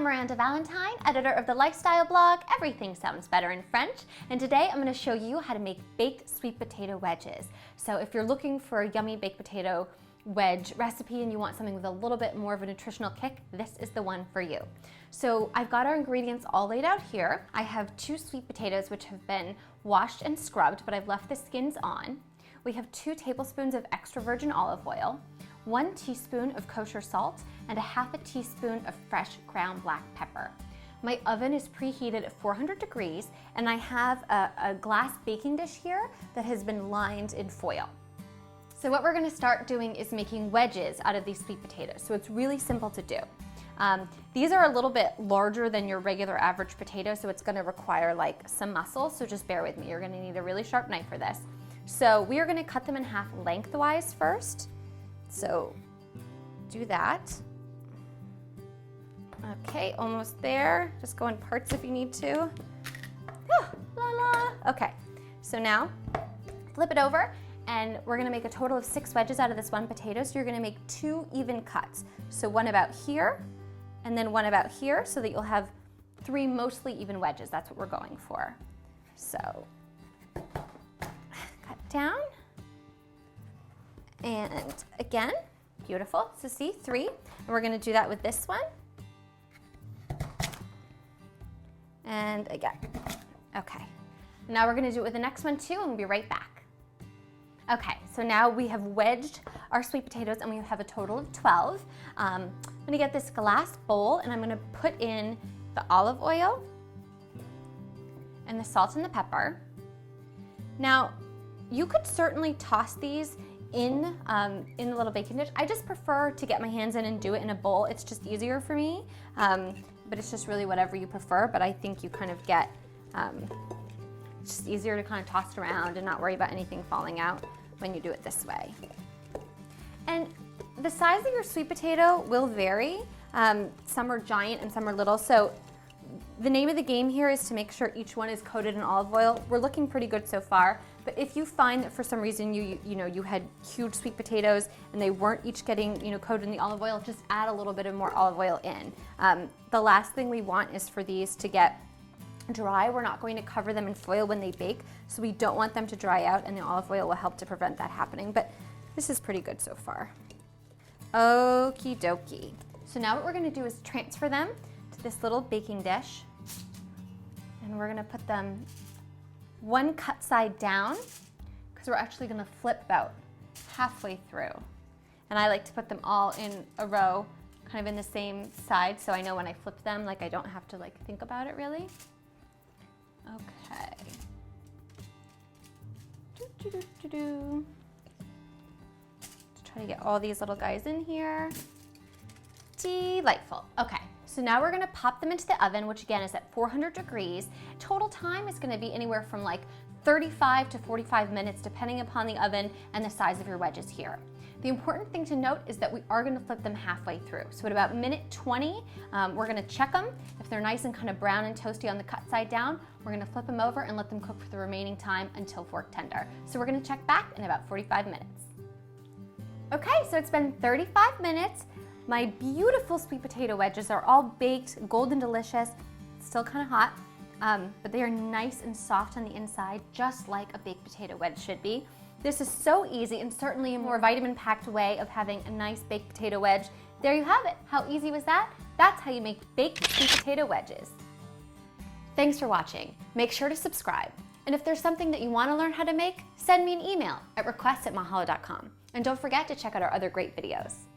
I'm Miranda Valentine, editor of the lifestyle blog Everything Sounds Better in French, and today I'm going to show you how to make baked sweet potato wedges. So if you're looking for a yummy baked potato wedge recipe and you want something with a little bit more of a nutritional kick, this is the one for you. So I've got our ingredients all laid out here. I have 2 sweet potatoes which have been washed and scrubbed, but I've left the skins on. We have 2 tablespoons of extra virgin olive oil, 1 teaspoon of kosher salt, and a half a teaspoon of fresh ground black pepper. My oven is preheated at 400 degrees, and I have a glass baking dish here that has been lined in foil. So what we're gonna start doing is making wedges out of these sweet potatoes. So it's really simple to do. These are a little bit larger than your regular average potato, so it's gonna require like some muscle, so just bear with me. You're gonna need a really sharp knife for this. So we are gonna cut them in half lengthwise first. So do that. Okay, almost there. Just go in parts if you need to. Oh, la la. Okay, so now flip it over and we're gonna make a total of 6 wedges out of this one potato. So you're gonna make 2 even cuts. So one about here and then one about here so that you'll have 3 mostly even wedges. That's what we're going for. So cut down. And again, beautiful. So see, 3. And we're gonna do that with this one. And again. Okay. Now we're gonna do it with the next one too, and we'll be right back. Okay, so now we have wedged our sweet potatoes and we have a total of 12. I'm gonna get this glass bowl and I'm gonna put in the olive oil and the salt and the pepper. Now, you could certainly toss these in the little baking dish. I just prefer to get my hands in and do it in a bowl. It's just easier for me, but it's just really whatever you prefer. But I think you kind of get, it's just easier to kind of toss it around and not worry about anything falling out when you do it this way. And the size of your sweet potato will vary. Some are giant and some are little. So the name of the game here is to make sure each one is coated in olive oil. We're looking pretty good so far, but if you find that for some reason you had huge sweet potatoes and they weren't each getting coated in the olive oil, just add a little bit of more olive oil in. The last thing we want is for these to get dry. We're not going to cover them in foil when they bake, so we don't want them to dry out, and the olive oil will help to prevent that happening, but this is pretty good so far. Okie dokie. So now what we're gonna do is transfer them to this little baking dish. And we're gonna put them one cut side down because we're actually gonna flip about halfway through. And I like to put them all in a row, kind of in the same side, so I know when I flip them, like I don't have to like think about it really. Okay. Try to get all these little guys in here. Delightful. Okay. So now we're gonna pop them into the oven, which again is at 400 degrees. Total time is gonna be anywhere from like 35 to 45 minutes, depending upon the oven and the size of your wedges here. The important thing to note is that we are gonna flip them halfway through. So at about minute 20, we're gonna check them. If they're nice and kind of brown and toasty on the cut side down, we're gonna flip them over and let them cook for the remaining time until fork tender. So we're gonna check back in about 45 minutes. Okay, so it's been 35 minutes. My beautiful sweet potato wedges are all baked, golden delicious, still kind of hot, but they are nice and soft on the inside, just like a baked potato wedge should be. This is so easy and certainly a more vitamin-packed way of having a nice baked potato wedge. There you have it. How easy was that? That's how you make baked sweet potato wedges. Thanks for watching. Make sure to subscribe. And if there's something that you want to learn how to make, send me an email at request@mahalo.com. And don't forget to check out our other great videos.